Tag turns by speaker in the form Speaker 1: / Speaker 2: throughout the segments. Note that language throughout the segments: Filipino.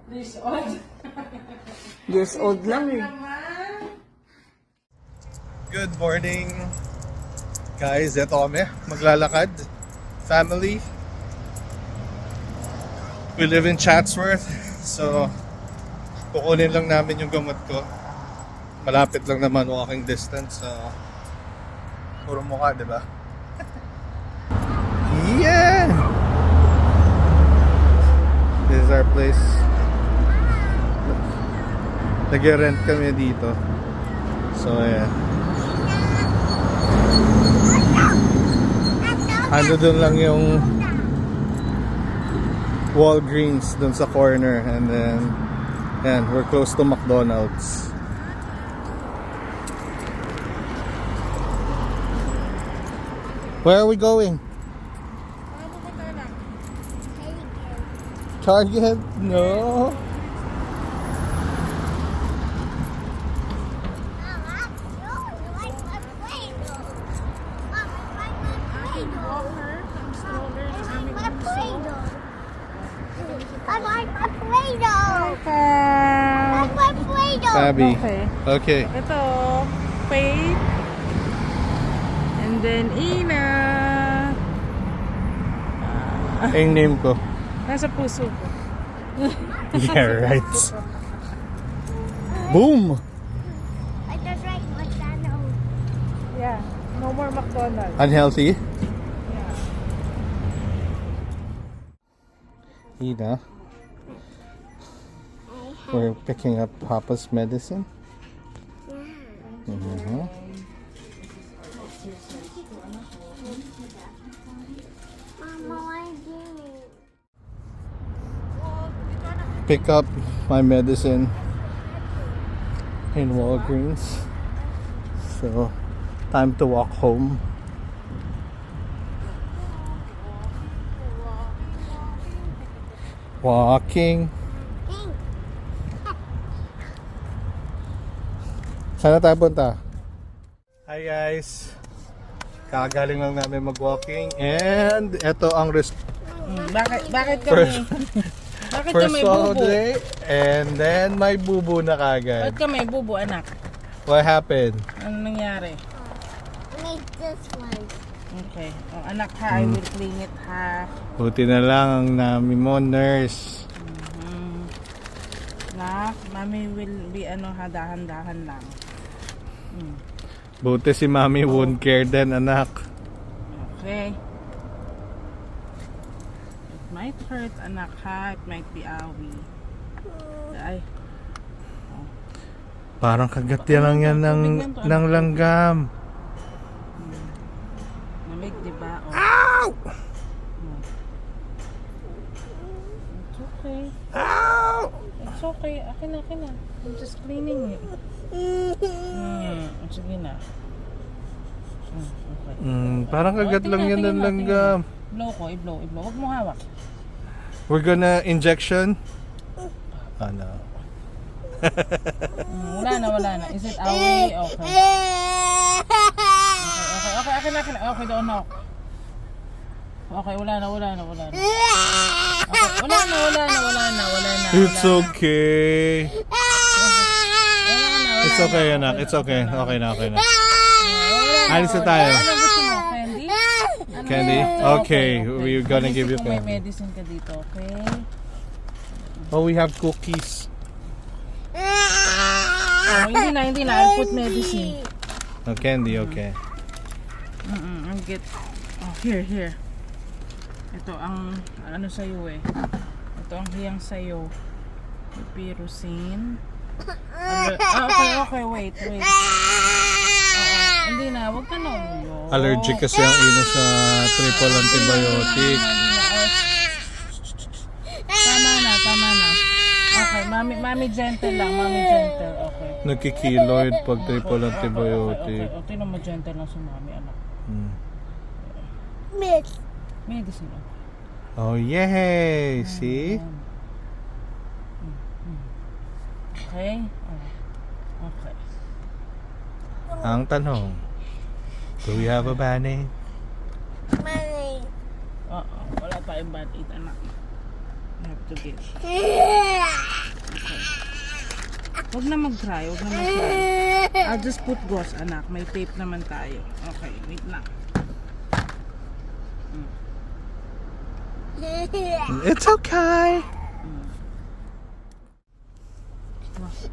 Speaker 1: Years old.
Speaker 2: Years old lang eh.
Speaker 3: Good morning, guys. Ito kami, maglalakad. Family. We live in Chatsworth. So, kukunin lang namin yung gamot ko. Malapit lang naman, walking distance. So, puro mukha, di ba? Yeah! This is our place. Nag-rent kami dito. So, ayan. Ano dun lang yung Walgreens dun sa corner. And then, ayan, we're close to McDonald's. Where are we going? Target? No. Abby. Okay.
Speaker 2: Ito, Faith. And then Ina.
Speaker 3: Yung name ko.
Speaker 2: Nasa puso ko.
Speaker 3: Yeah, right. Boom!
Speaker 4: I just like McDonald's.
Speaker 2: Yeah, no more McDonald's.
Speaker 3: Unhealthy?
Speaker 2: Yeah.
Speaker 3: Ina. We're picking up Papa's medicine. Mm-hmm.
Speaker 4: Mama, why do
Speaker 3: Pick up my medicine in Walgreens. So, time to walk home. Walking. Saan na tayo punta? Hi guys! Kakagaling lang namin mag-walking and ito ang
Speaker 2: Bakit kami? Bakit ka
Speaker 3: first
Speaker 2: may
Speaker 3: swallow
Speaker 2: bubo?
Speaker 3: today and then may bubo na kagad.
Speaker 2: Bakit ka may bubo, anak?
Speaker 3: What happened?
Speaker 2: Ano nangyari?
Speaker 4: make this one?
Speaker 2: Okay. Oh, anak ha, I will clean it ha.
Speaker 3: Buti na lang ang nami mo, nurse.
Speaker 2: Nak, mami will be dahan-dahan lang.
Speaker 3: Buti si mami won't care din, anak.
Speaker 2: Okay. It might hurt, anak ha. It might be awi. Ay.
Speaker 3: Parang kagat lang yan ng langgam.
Speaker 2: Namig, di ba? Oh.
Speaker 3: Ow!
Speaker 2: It's okay.
Speaker 3: Ow!
Speaker 2: It's okay. Akin na. I'm just cleaning it. Sige na. Okay.
Speaker 3: Parang kagat lang yan ng langgam.
Speaker 2: I-blow ko, i-blow. Huwag mo hawak.
Speaker 3: We're gonna injection? Ano?
Speaker 2: Wala na. Is it awi? Okay. Okay, akin na. Okay, doon na. Okay, wala na. Okay, wala na.
Speaker 3: It's okay.
Speaker 2: Wala
Speaker 3: It's okay, anak. It's okay. Okay na. Alis na tayo.
Speaker 2: Ano gusto mo? Candy?
Speaker 3: Candy? Okay, we're gonna give you
Speaker 2: May
Speaker 3: candy.
Speaker 2: medicine ka dito, okay?
Speaker 3: Oh, we have cookies.
Speaker 2: Oh, hindi na. I'll put medicine.
Speaker 3: No candy, okay.
Speaker 2: I'll get... Oh, here. Ito ang ano sa'yo eh. Ito ang hiyang sa'yo. Pyrosin. Okay, wait. Hindi na, wag ka na ulo.
Speaker 3: Allergic kasi ang ina sa triple antibiotic.
Speaker 2: Tama na. Okay, mami gentle lang, okay.
Speaker 3: Nagkikiloid pag triple antibiotic.
Speaker 2: Okay, tingnan mo gentle lang sa mami, anak.
Speaker 4: Miss.
Speaker 2: Medicine ako.
Speaker 3: Oh, yay! See?
Speaker 2: Okay? Okay.
Speaker 3: Ang tanong, do we have a Band-Aid?
Speaker 4: Money.
Speaker 2: Wala tayong band-aid, anak. You have to get.
Speaker 4: Yeah.
Speaker 2: Huwag na mag-cry, huwag na mag-cry. I'll just put gauze, anak. May tape naman tayo. Okay, wait lang.
Speaker 3: It's okay.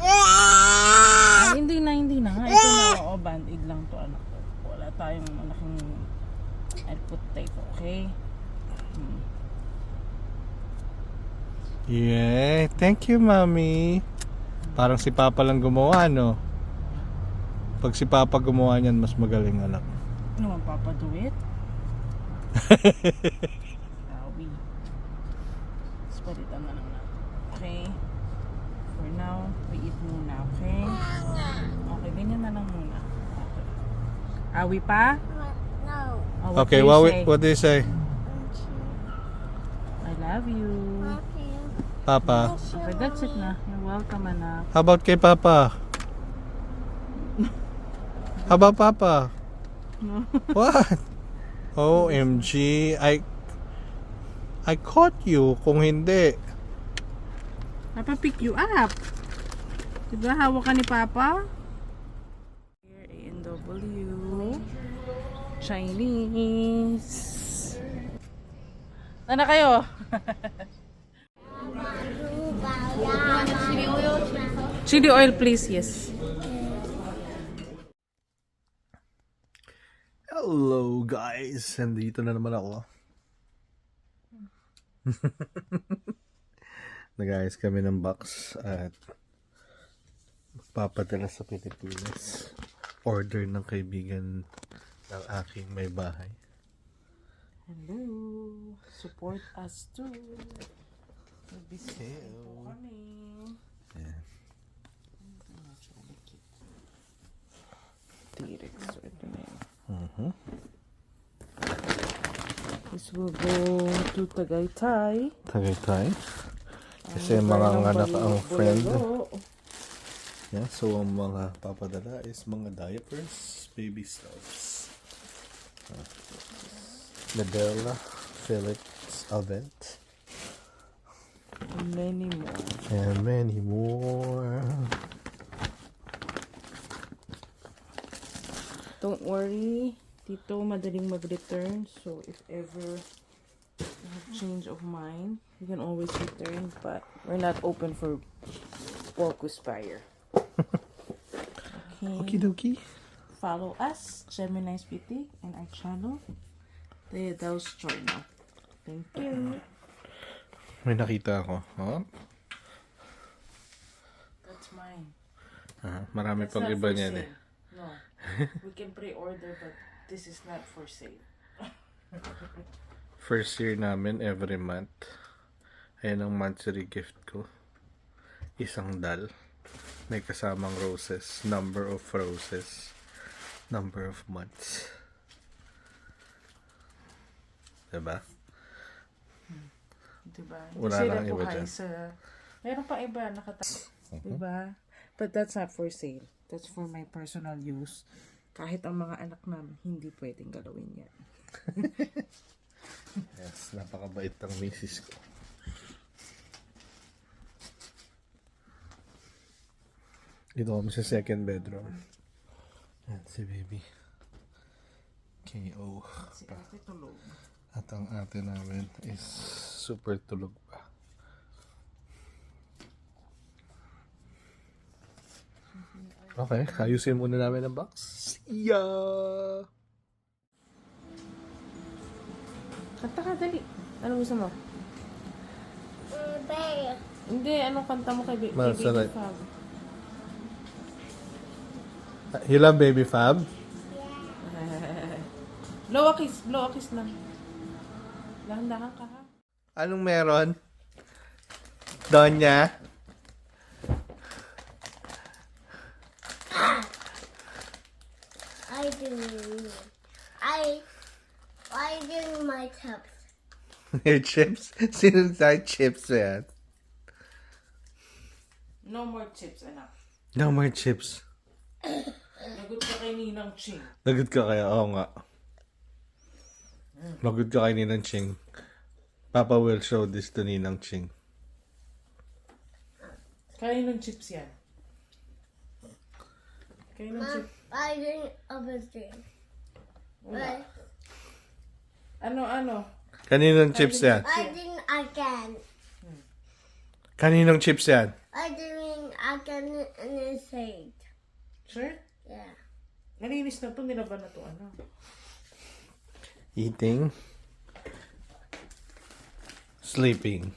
Speaker 2: Ay, hindi na nga. Ito na, band-aid lang to, anak. Wala tayong malaking I'll put tape, okay?
Speaker 3: Yay, thank you, Mommy. Parang si Papa lang gumawa, no? Pag si Papa gumawa niyan, mas magaling, anak.
Speaker 2: Ano man, Papa, do it? Sabi. Let's put it on na lang. Okay? For now, we eat muna, okay? Okay, ganyan na lang muna. Okay. Awi pa?
Speaker 4: No.
Speaker 2: Oh,
Speaker 3: Okay,
Speaker 2: do you say?
Speaker 3: what do you say?
Speaker 2: I love you.
Speaker 4: Okay.
Speaker 3: Papa?
Speaker 2: Okay, that's it na. You're welcome, anak.
Speaker 3: How about kay Papa? How about Papa? What? OMG, I caught you kung hindi.
Speaker 2: Papa pick you up. Diba hawak ka ni Papa? Here, A&W. Chinese. Ano kayo? Chili oil, please. Yes.
Speaker 3: Hello guys, nandito na naman ako. Nag-ayos kami ng box at magpapadala sa Pilipinas. Order ng kaibigan ng aking may bahay.
Speaker 2: Hello. Support us too. Mag-biscuit po kami.
Speaker 3: Yeah.
Speaker 2: T-Rex. So, ito na yun. This will go to Tagaytay.
Speaker 3: Tagaytay. Kasi mga anak ang friend. Yeah, so ang mga papadala is mga diapers, baby stuffs. Medela, Felix, Avent.
Speaker 2: And many more.
Speaker 3: And many more.
Speaker 2: Don't worry, Tito, madaling mag-return. So, if ever you have change of mind, you can always return. But we're not open for Porcus Fire. Okay.
Speaker 3: Okie dokie.
Speaker 2: Follow us, Gemini's Beauty, and our channel, The Dell's Journal. Thank you.
Speaker 3: May nakita ako. Oh?
Speaker 2: That's mine.
Speaker 3: Marami
Speaker 2: That's
Speaker 3: pang
Speaker 2: not
Speaker 3: iba
Speaker 2: for
Speaker 3: niyan
Speaker 2: sale.
Speaker 3: eh.
Speaker 2: No. We can pre-order, but this is not for sale.
Speaker 3: First year namin every month. Ayan ang monthly gift ko. Isang dal. May kasamang roses. Number of roses. Number of months. Diba?
Speaker 2: Diba?
Speaker 3: Wala
Speaker 2: Kasi
Speaker 3: lang
Speaker 2: na po
Speaker 3: iba
Speaker 2: kayo
Speaker 3: dyan.
Speaker 2: sa... Meron pa iba Diba? But that's not for sale. That's for my personal use. Kahit ang mga anak namin, hindi pwedeng galawin yan.
Speaker 3: Yes, napakabait ng misis ko. Dito kami sa second bedroom. Yan si baby. KO.
Speaker 2: Si ate tulog.
Speaker 3: At ang ate namin is super tulog pa. Okay, ayusin muna namin ang box. Yeah!
Speaker 2: Kanta ka, dali. Ano gusto mo?
Speaker 4: Bear.
Speaker 2: Hindi, anong kanta mo kay Baby
Speaker 3: Masarap.
Speaker 2: Fab?
Speaker 3: You love Baby Fab?
Speaker 2: Blow a kiss lang. Dahan-dahan ka ha.
Speaker 3: Anong meron? Donya?
Speaker 4: I do my tips.
Speaker 3: Your chips? Sino sa chips yan?
Speaker 2: No more chips, anak.
Speaker 3: No more chips.
Speaker 2: Lagot ka kay Ninang Ching.
Speaker 3: Lagot ka kaya? Oo nga. Lagot ka kay Ninang Ching. Papa will show this to Ninang Ching.
Speaker 2: Kaya ng chips yan. Kain ng
Speaker 4: Ma,
Speaker 2: chips.
Speaker 4: I drink everything.
Speaker 2: Wala. Ano?
Speaker 3: Kaninong chips yan?
Speaker 4: I think I can.
Speaker 3: Kaninong chips yan?
Speaker 4: I think I can say it.
Speaker 2: Sure?
Speaker 4: Yeah.
Speaker 2: Malinis na to. Nilaban na to. Ano?
Speaker 3: Eating. Sleeping.